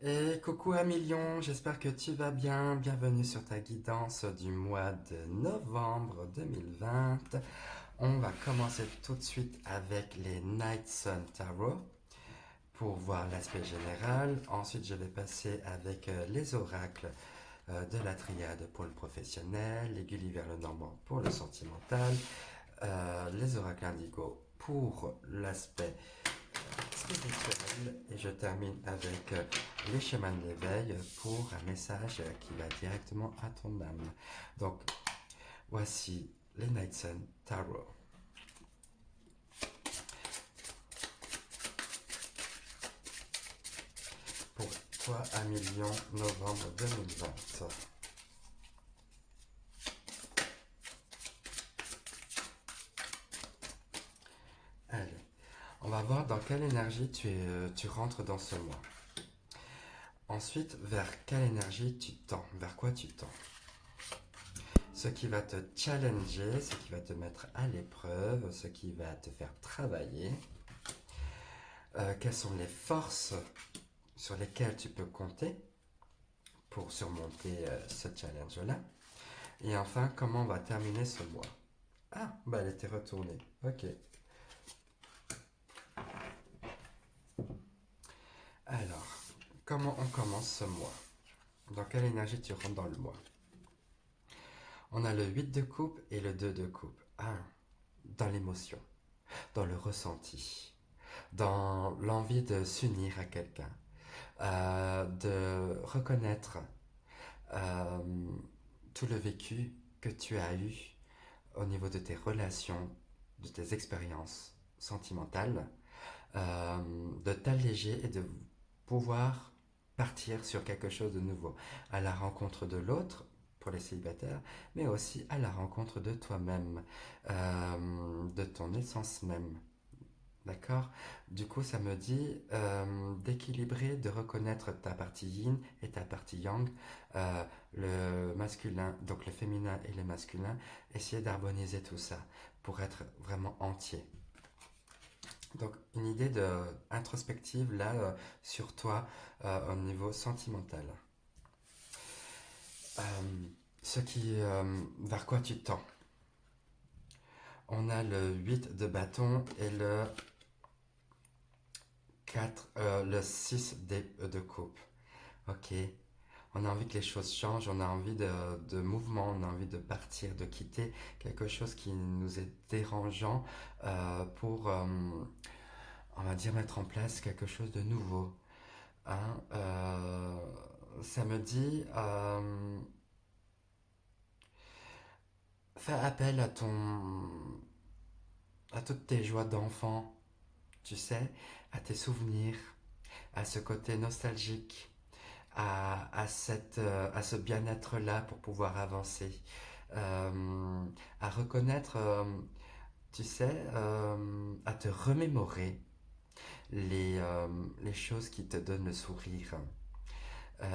Et coucou Amilion, j'espère que tu vas bien. Bienvenue sur ta guidance du mois de novembre 2020. On va commencer tout de suite avec les Night Sun Tarot pour voir l'aspect général. Ensuite, je vais passer avec les oracles de la triade pour le professionnel, les vers le normand pour le sentimental, les oracles indigo pour l'aspect spirituel et je termine avec les chemins de l'éveil pour un message qui va directement à ton âme. Donc voici les Night Sun Tarot. Pour toi, à million, novembre 2020. Allez, on va voir dans quelle énergie tu rentres dans ce mois. Ensuite, vers quelle énergie tu tends, vers quoi tu tends. Ce qui va te challenger, ce qui va te mettre à l'épreuve, ce qui va te faire travailler. Quelles sont les forces sur lesquelles tu peux compter pour surmonter ce challenge-là. Et enfin, comment on va terminer ce mois. Ah, bah elle était retournée. Ok. Alors, comment on commence ce mois? Dans quelle énergie tu rentres dans le mois? On a le 8 de coupe et le 2 de coupe. Ah, dans l'émotion, dans le ressenti, dans l'envie de s'unir à quelqu'un, de reconnaître euh, tout le vécu que tu as eu au niveau de tes relations, de tes expériences sentimentales, de t'alléger et de pouvoir partir sur quelque chose de nouveau, à la rencontre de l'autre pour les célibataires, mais aussi à la rencontre de toi-même, de ton essence même. D'accord. Du coup, ça me dit d'équilibrer, de reconnaître ta partie yin et ta partie yang, le masculin, donc le féminin et le masculin, essayer d'harmoniser tout ça pour être vraiment entier. Donc, une idée de introspective là sur toi au niveau sentimental. Euh, ce qui, vers quoi tu tends. On a le 8 de bâton et le 4, le 6 de coupe. Ok. On a envie que les choses changent, on a envie de mouvement, on a envie de partir, de quitter quelque chose qui nous est dérangeant pour, on va dire, mettre en place quelque chose de nouveau. Hein. Ça me dit, fais appel à toutes tes joies d'enfant, tu sais, à tes souvenirs, à ce côté nostalgique, à ce bien-être-là pour pouvoir avancer, à reconnaître, tu sais, à te remémorer les choses qui te donnent le sourire.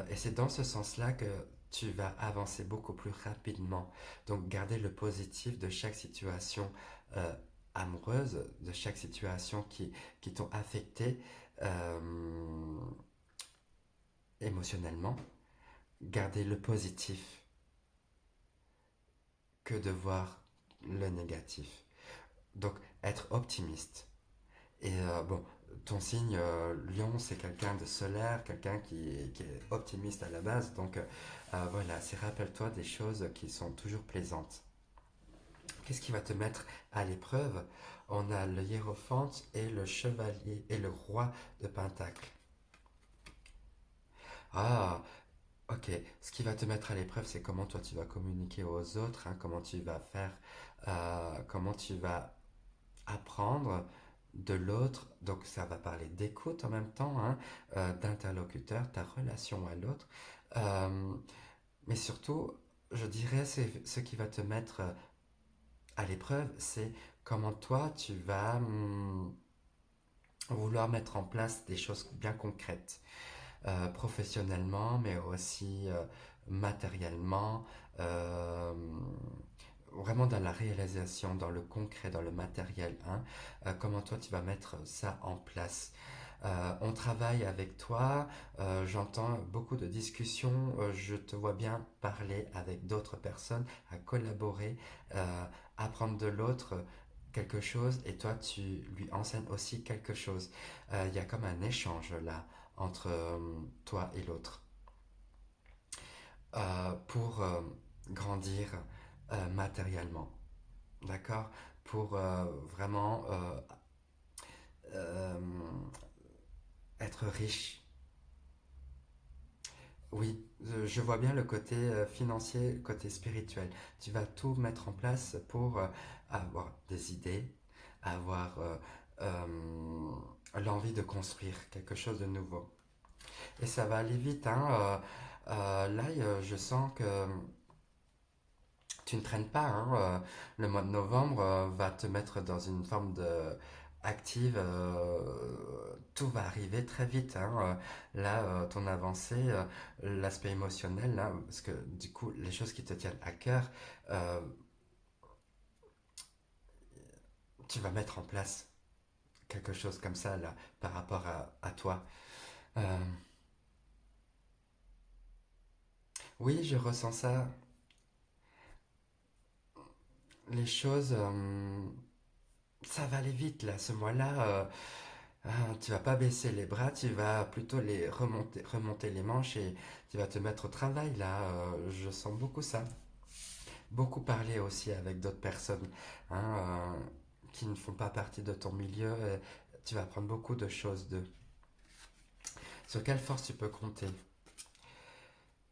Et c'est dans ce sens-là que tu vas avancer beaucoup plus rapidement. Donc garder le positif de chaque situation amoureuse, de chaque situation qui t'ont affecté émotionnellement. Garder le positif que de voir le négatif. Donc être optimiste. Et bon, ton signe Lion, c'est quelqu'un de solaire, quelqu'un qui est optimiste à la base. Donc voilà, c'est rappelle-toi des choses qui sont toujours plaisantes. Qu'est-ce qui va te mettre à l'épreuve? On a le hiérophante et le chevalier et le roi de Pentacle. Ah, ok. Ce qui va te mettre à l'épreuve, c'est comment toi tu vas communiquer aux autres, hein, comment tu vas faire, comment tu vas apprendre de l'autre, donc ça va parler d'écoute en même temps, hein, d'interlocuteur, ta relation à l'autre. Euh, mais surtout, je dirais, c'est ce qui va te mettre à l'épreuve, c'est comment toi tu vas vouloir mettre en place des choses bien concrètes, professionnellement, mais aussi matériellement. euh, Vraiment dans la réalisation, dans le concret, dans le matériel, hein, comment toi tu vas mettre ça en place. On travaille avec toi, j'entends beaucoup de discussions, je te vois bien parler avec d'autres personnes, à collaborer, euh, apprendre de l'autre quelque chose et toi tu lui enseignes aussi quelque chose. Il y a comme un échange là entre toi et l'autre pour grandir matériellement, d'accord? Pour vraiment euh, être riche. Oui, je vois bien le côté financier, le côté spirituel. Tu vas tout mettre en place pour avoir des idées, avoir l'envie de construire quelque chose de nouveau. Et ça va aller vite, hein. Là, je sens que tu ne traînes pas, hein. Le mois de novembre va te mettre dans une forme de active. Tout va arriver très vite, hein. Là, ton avancée, l'aspect émotionnel, là, parce que du coup, les choses qui te tiennent à cœur, euh, tu vas mettre en place quelque chose comme ça, là, par rapport à toi. Euh, oui, je ressens ça. Les choses, ça va aller vite, là, ce mois-là. Tu vas pas baisser les bras, tu vas plutôt les remonter les manches et tu vas te mettre au travail là. Je sens beaucoup ça. Beaucoup parler aussi avec d'autres personnes, hein, qui ne font pas partie de ton milieu. Tu vas apprendre beaucoup de choses d'eux. Sur quelle force tu peux compter?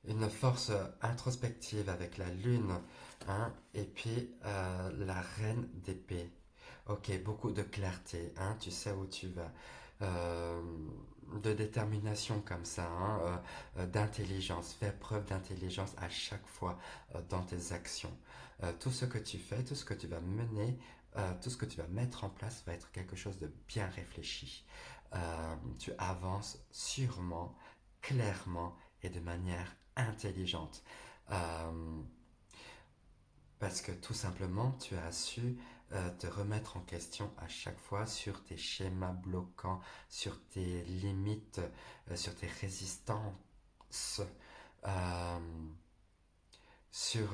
Une force introspective avec la lune, hein, et puis la reine d'épée. Ok, beaucoup de clarté, hein, tu sais où tu vas. Euh, de détermination comme ça, hein, d'intelligence. Fais preuve d'intelligence à chaque fois dans tes actions. Tout ce que tu fais, tout ce que tu vas mener, tout ce que tu vas mettre en place va être quelque chose de bien réfléchi. Tu avances sûrement, clairement et de manière intelligente. Euh, Parce que tout simplement, tu as su te remettre en question à chaque fois sur tes schémas bloquants, sur tes limites, sur tes résistances, euh, sur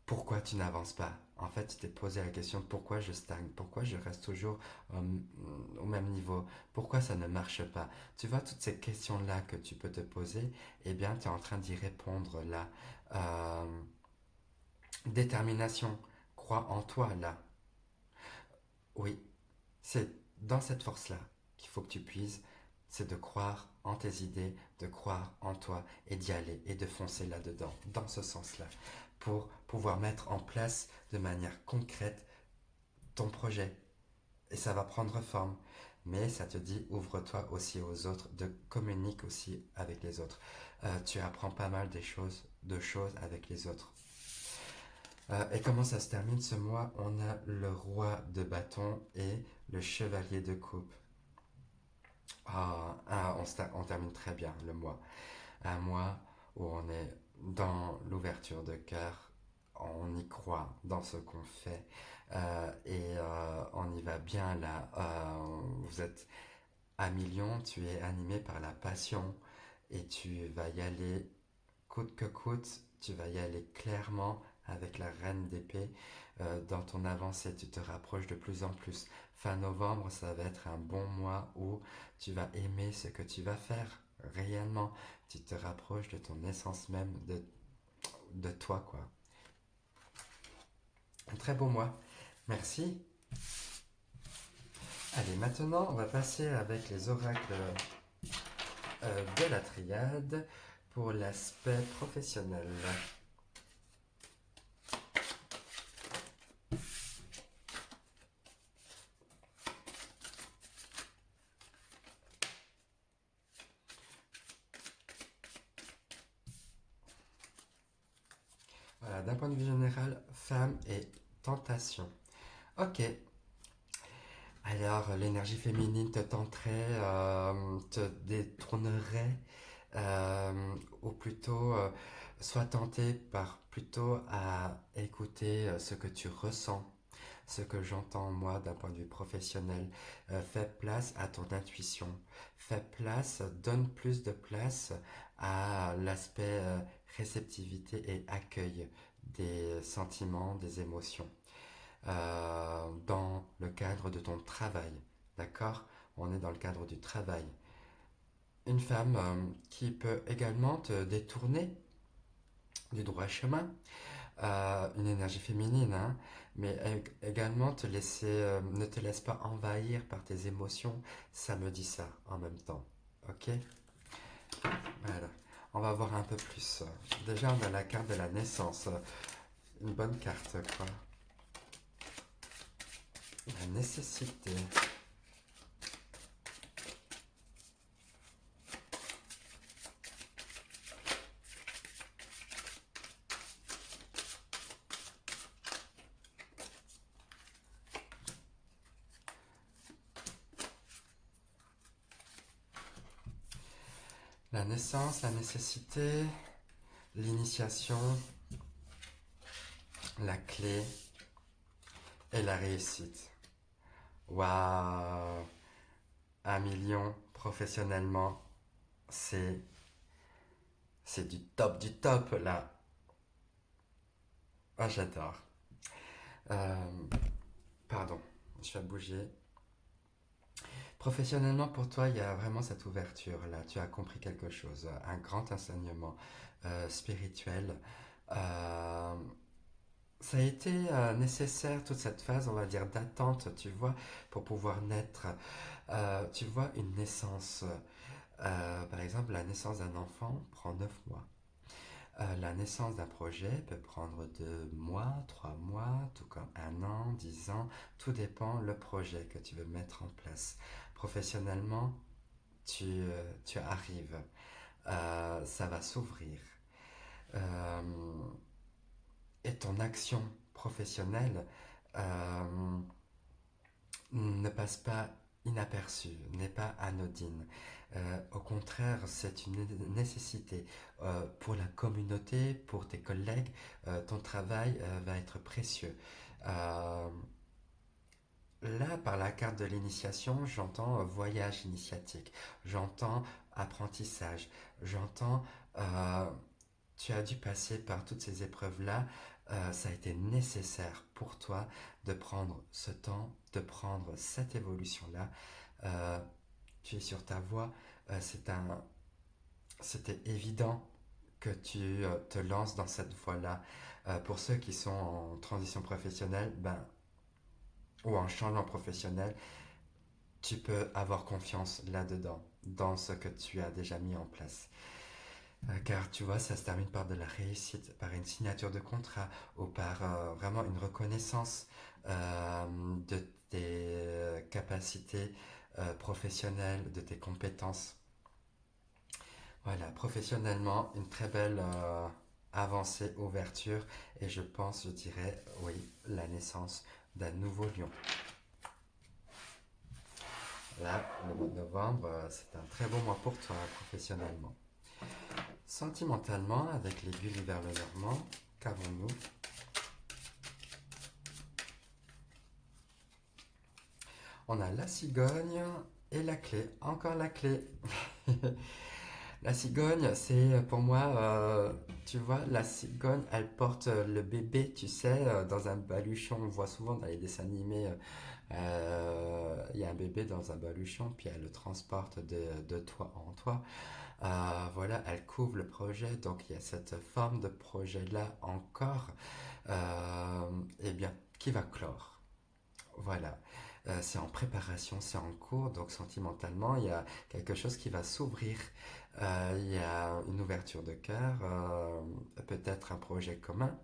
pourquoi tu n'avances pas. En fait, tu t'es posé la question pourquoi je stagne, pourquoi je reste toujours au même niveau, pourquoi ça ne marche pas. Tu vois, toutes ces questions-là que tu peux te poser, eh bien, tu es en train d'y répondre là. Euh, Détermination, crois en toi là. Oui, c'est dans cette force-là qu'il faut que tu puises, c'est de croire en tes idées, de croire en toi et d'y aller et de foncer là-dedans, dans ce sens-là, pour pouvoir mettre en place de manière concrète ton projet. Et ça va prendre forme. Mais ça te dit, ouvre-toi aussi aux autres, de communique aussi avec les autres. Tu apprends pas mal de choses avec les autres. Et comment ça se termine ce mois? On a le roi de bâton et le chevalier de coupe. On termine très bien le mois. Un mois où on est dans l'ouverture de cœur, on y croit dans ce qu'on fait on y va bien là. Vous êtes à millions, tu es animé par la passion et tu vas y aller coûte que coûte, tu vas y aller clairement avec la reine d'épée dans ton avancée. Tu te rapproches de plus en plus. Fin novembre, ça va être un bon mois où tu vas aimer ce que tu vas faire réellement. Tu te rapproches de ton essence même, de toi, quoi. Un très beau mois. Merci. Allez, maintenant, on va passer avec les oracles de la triade pour l'aspect professionnel. Voilà, d'un point de vue général, femme et tentation. Ok, alors l'énergie féminine te tenterait, te détournerait, ou plutôt sois tenté par plutôt à écouter ce que tu ressens, Ce que j'entends moi d'un point de vue professionnel, fais place à ton intuition. Fais place, donne plus de place à l'aspect réceptivité et accueil des sentiments, des émotions dans le cadre de ton travail. D'accord? On est dans le cadre du travail. Une femme qui peut également te détourner du droit chemin, une énergie féminine, hein, mais également te laisser, ne te laisse pas envahir par tes émotions, ça me dit ça en même temps. Ok? Voilà. On va voir un peu plus. Déjà, on a la carte de la naissance. Une bonne carte, quoi. La nécessité. La naissance, la nécessité, l'initiation, la clé et la réussite. Waouh! 1 million professionnellement, c'est c'est du top là. Ah, j'adore. Euh, Pardon, je vais bouger. Professionnellement, pour toi, il y a vraiment cette ouverture là. Tu as compris quelque chose, un grand enseignement spirituel. Euh, Ça a été nécessaire toute cette phase, on va dire, d'attente, tu vois, pour pouvoir naître. Tu vois, une naissance, par exemple, la naissance d'un enfant prend 9 mois. La naissance d'un projet peut prendre 2 mois, 3 mois, tout comme 1 an, 10 ans. Tout dépend le projet que tu veux mettre en place. Professionnellement, tu arrives. Ça va s'ouvrir. Euh, et ton action professionnelle euh, ne passe pas inaperçue, n'est pas anodine. Au contraire, c'est une nécessité pour la communauté, pour tes collègues. Ton travail va être précieux. Euh, Là, par la carte de l'initiation, j'entends voyage initiatique, j'entends apprentissage, j'entends tu as dû passer par toutes ces épreuves-là. Ça a été nécessaire pour toi de prendre ce temps, de prendre cette évolution-là. Euh, Tu es sur ta voie. C'était évident que tu te lances dans cette voie-là. Pour ceux qui sont en transition professionnelle, ou en changement professionnel, tu peux avoir confiance là-dedans, dans ce que tu as déjà mis en place. Car tu vois, ça se termine par de la réussite, par une signature de contrat ou par vraiment une reconnaissance de tes capacités professionnelles, de tes compétences. Voilà, professionnellement, une très belle avancée, ouverture et je pense, je dirais, oui, la naissance d'un nouveau lion. Là, le mois de novembre, c'est un très bon mois pour toi professionnellement. Sentimentalement, avec l'aiguille vers le Normand, qu'avons-nous? On a la cigogne et la clé. Encore la clé. La cigogne, c'est pour moi, tu vois, la cigogne, elle porte le bébé, tu sais, dans un baluchon. On voit souvent dans les dessins animés, il y a un bébé dans un baluchon, puis elle le transporte de toi en toi. Voilà, elle couvre le projet, donc il y a cette forme de projet-là encore, eh bien, qui va clore. Voilà. C'est en préparation, c'est en cours, donc sentimentalement, il y a quelque chose qui va s'ouvrir. Il y a une ouverture de cœur, peut-être un projet commun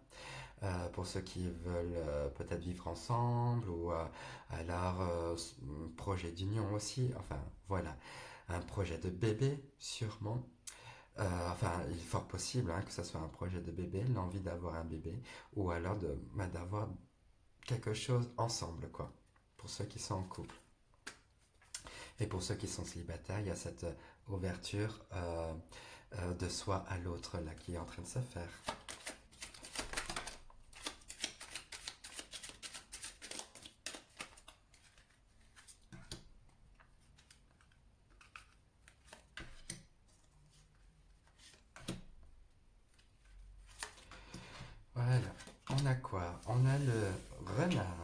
pour ceux qui veulent peut-être vivre ensemble, ou alors un projet d'union aussi. Enfin, voilà. Un projet de bébé, sûrement. Enfin, il est fort possible hein, que ce soit un projet de bébé, l'envie d'avoir un bébé, ou alors d'avoir quelque chose ensemble, quoi, pour ceux qui sont en couple. Et pour ceux qui sont célibataires, il y a cette ouverture de soi à l'autre là qui est en train de se faire. a quoi? On a le renard,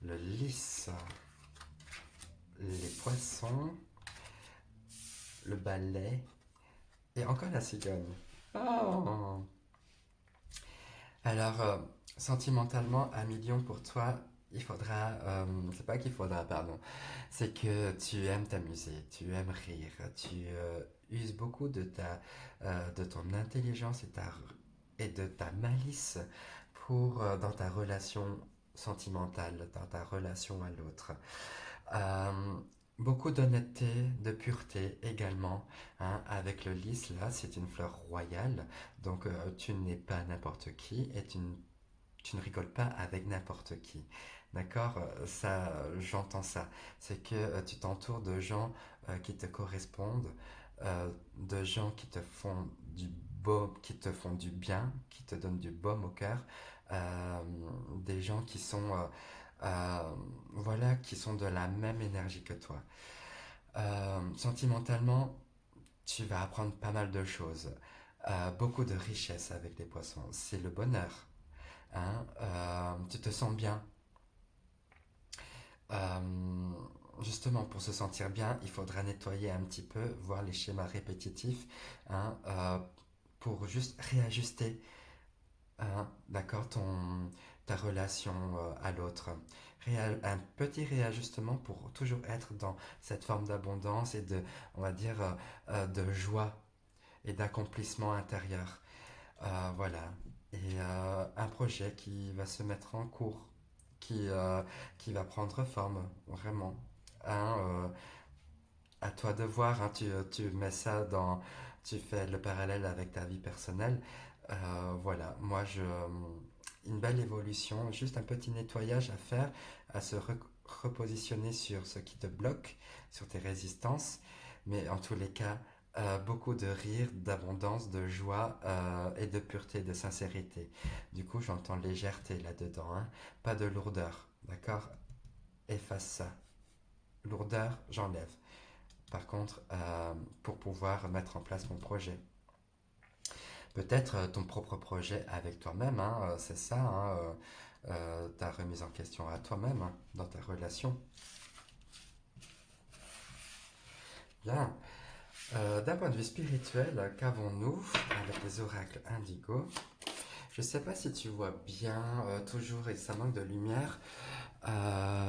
le lys, les poissons, le balai et encore la cigogne. Oh. Alors, sentimentalement, un million pour toi, il faudra, c'est pas qu'il faudra, pardon, c'est que tu aimes t'amuser, tu aimes rire, tu uses beaucoup de ton intelligence et de ta malice dans ta relation sentimentale, dans ta relation à l'autre. Euh, Beaucoup d'honnêteté, de pureté également, hein, avec le lys là, c'est une fleur royale, donc tu n'es pas n'importe qui et tu ne rigoles pas avec n'importe qui. D'accord? Ça, j'entends ça. C'est que tu t'entoures de gens qui te correspondent, de gens qui te font du beau, qui te font du bien, qui te donnent du baume au cœur, euh, des gens qui sont, euh, voilà, qui sont de la même énergie que toi. Sentimentalement, tu vas apprendre pas mal de choses. Beaucoup de richesse avec les poissons. C'est le bonheur. Hein, tu te sens bien. Euh, Justement, pour se sentir bien, il faudra nettoyer un petit peu, voir les schémas répétitifs, hein, pour juste réajuster, hein, d'accord, ta relation à l'autre. Un petit réajustement pour toujours être dans cette forme d'abondance et on va dire, de joie et d'accomplissement intérieur. Voilà. Et un projet qui va se mettre en cours, qui, euh, qui va prendre forme, vraiment. Hein, à toi de voir, hein, tu mets ça dans. Tu fais le parallèle avec ta vie personnelle. Voilà, une belle évolution, juste un petit nettoyage à faire, à repositionner sur ce qui te bloque, sur tes résistances. Mais en tous les cas, beaucoup de rire, d'abondance, de joie et de pureté, de sincérité. Du coup, j'entends légèreté là-dedans, hein. Pas de lourdeur, d'accord? Efface ça. Lourdeur, j'enlève. Par contre, pour pouvoir mettre en place mon projet. Peut-être ton propre projet avec toi-même, hein, c'est ça, hein, ta remise en question à toi-même, hein, dans ta relation. Bien. D'un point de vue spirituel, qu'avons-nous avec les oracles indigo? Je ne sais pas si tu vois bien, toujours, et ça manque de lumière.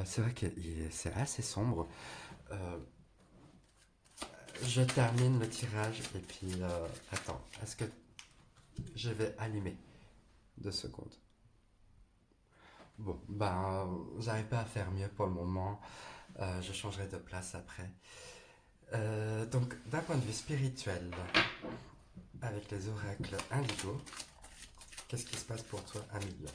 C'est vrai que c'est assez sombre. Euh, je termine le tirage et puis attends, est-ce que je vais allumer 2 secondes? Bon, ben, j'arrive pas à faire mieux pour le moment. Je changerai de place après. Donc, d'un point de vue spirituel, avec les oracles indigo, qu'est-ce qui se passe pour toi, Amélie?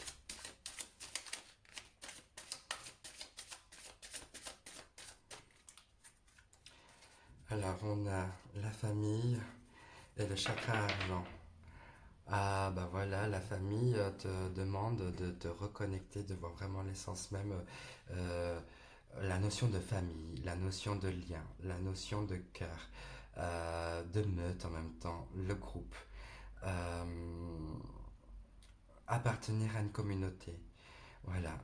Alors, on a la famille et le chakra argent. Ah, bah voilà, la famille te demande de te reconnecter, de voir vraiment l'essence même, euh, la notion de famille, la notion de lien, la notion de cœur, de meute en même temps, le groupe, euh, appartenir à une communauté. Voilà.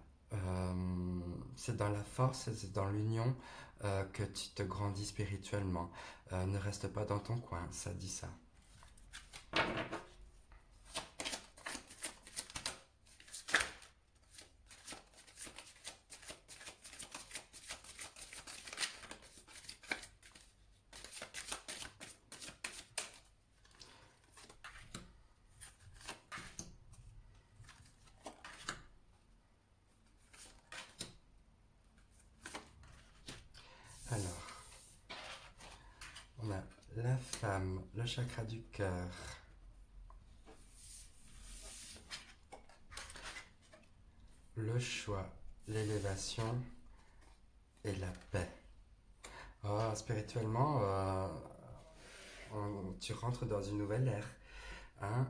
C'est dans la force, c'est dans l'union que tu te grandis spirituellement. Ne reste pas dans ton coin, ça dit ça. Alors, on a la femme, le chakra du cœur, le choix, l'élévation et la paix. Oh, spirituellement, tu rentres dans une nouvelle ère. Hein.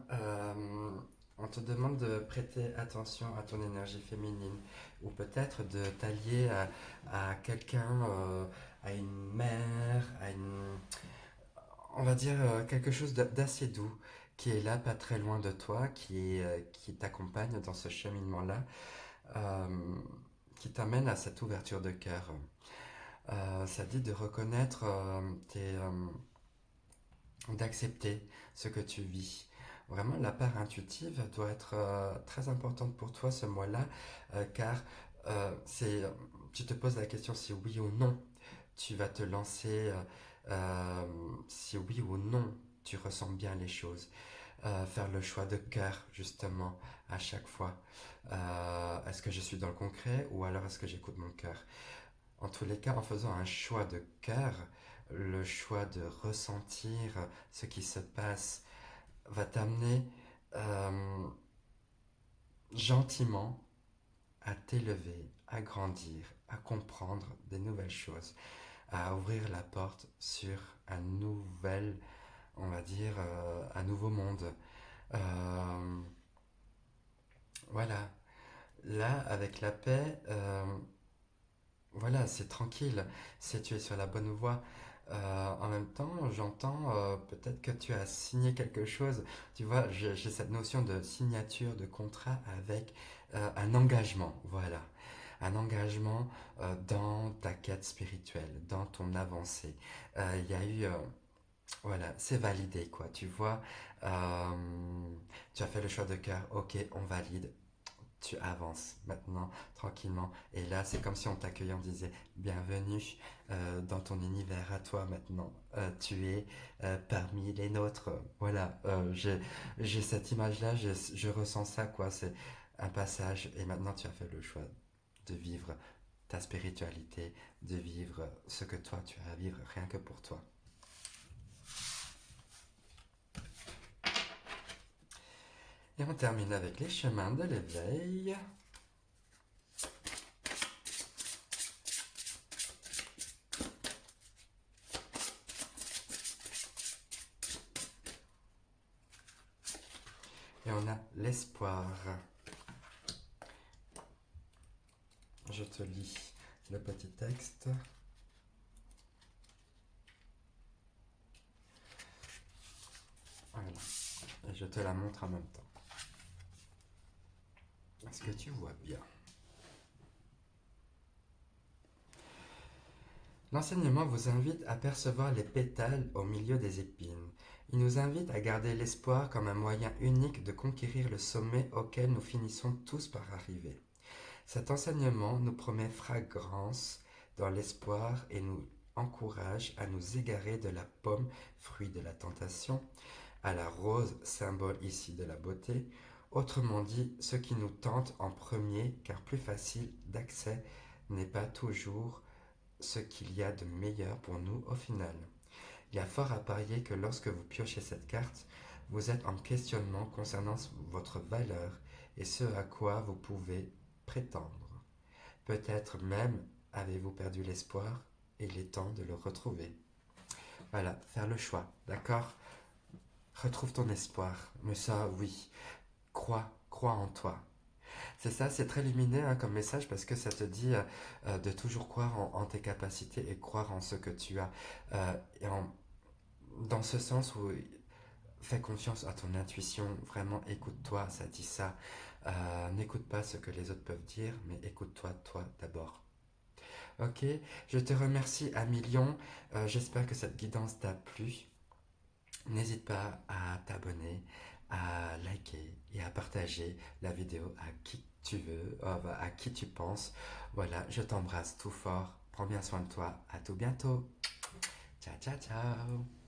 On te demande de prêter attention à ton énergie féminine ou peut-être de t'allier à quelqu'un, à une mère, on va dire quelque chose d'assez doux qui est là, pas très loin de toi, qui t'accompagne dans ce cheminement-là, euh, qui t'amène à cette ouverture de cœur. Ça dit de reconnaître d'accepter ce que tu vis. Vraiment, la part intuitive doit être très importante pour toi ce mois-là, car c'est, tu te poses la question si oui ou non tu vas te lancer, si oui ou non tu ressens bien les choses. Faire le choix de cœur, justement, à chaque fois. Est-ce que je suis dans le concret ou alors est-ce que j'écoute mon cœur? En tous les cas, en faisant un choix de cœur, le choix de ressentir ce qui se passe va t'amener euh, gentiment à t'élever, à grandir, à comprendre des nouvelles choses, à ouvrir la porte sur un nouvel, on va dire, un nouveau monde. Euh, voilà. Là, avec la paix, voilà, c'est tranquille, c'est tu es sur la bonne voie. En même temps, j'entends peut-être que tu as signé quelque chose. Tu vois, j'ai cette notion de signature, de contrat avec un engagement. Voilà, un engagement dans ta quête spirituelle, dans ton avancée. Il y a eu, voilà, c'est validé, quoi. Tu vois, Euh, tu as fait le choix de cœur. Ok, on valide, tu avances maintenant tranquillement. Et là, c'est comme si on t'accueillait, on disait bienvenue dans ton univers à toi maintenant. Tu es parmi les nôtres. Voilà, j'ai cette image-là, je ressens ça, quoi. C'est un passage. Et maintenant, tu as fait le choix de vivre ta spiritualité, de vivre ce que toi, tu as à vivre rien que pour toi. Et on termine avec les chemins de l'éveil. Et on a l'espoir. Je te lis le petit texte. Voilà. Et je te la montre en même temps. Est-ce que tu vois bien? L'enseignement vous invite à percevoir les pétales au milieu des épines. Il nous invite à garder l'espoir comme un moyen unique de conquérir le sommet auquel nous finissons tous par arriver. Cet enseignement nous promet fragrance dans l'espoir et nous encourage à nous égarer de la pomme, fruit de la tentation, à la rose, symbole ici de la beauté, autrement dit, ce qui nous tente en premier, car plus facile d'accès n'est pas toujours ce qu'il y a de meilleur pour nous au final. Il y a fort à parier que lorsque vous piochez cette carte, vous êtes en questionnement concernant votre valeur et ce à quoi vous pouvez prétendre. Peut-être même avez-vous perdu l'espoir et il est temps de le retrouver. Voilà, faire le choix, d'accord? Retrouve ton espoir. Mais ça, oui, crois en toi. C'est ça, c'est très lumineux hein, comme message parce que ça te dit de toujours croire en tes capacités et croire en ce que tu as. Et dans ce sens où fais confiance à ton intuition, vraiment écoute-toi, ça dit ça. N'écoute pas ce que les autres peuvent dire, mais écoute-toi, toi d'abord. Ok, je te remercie à millions. J'espère que cette guidance t'a plu. N'hésite pas à t'abonner, à liker et à partager la vidéo à qui tu veux, à qui tu penses. Voilà, je t'embrasse tout fort. Prends bien soin de toi. À tout bientôt. Ciao, ciao, ciao.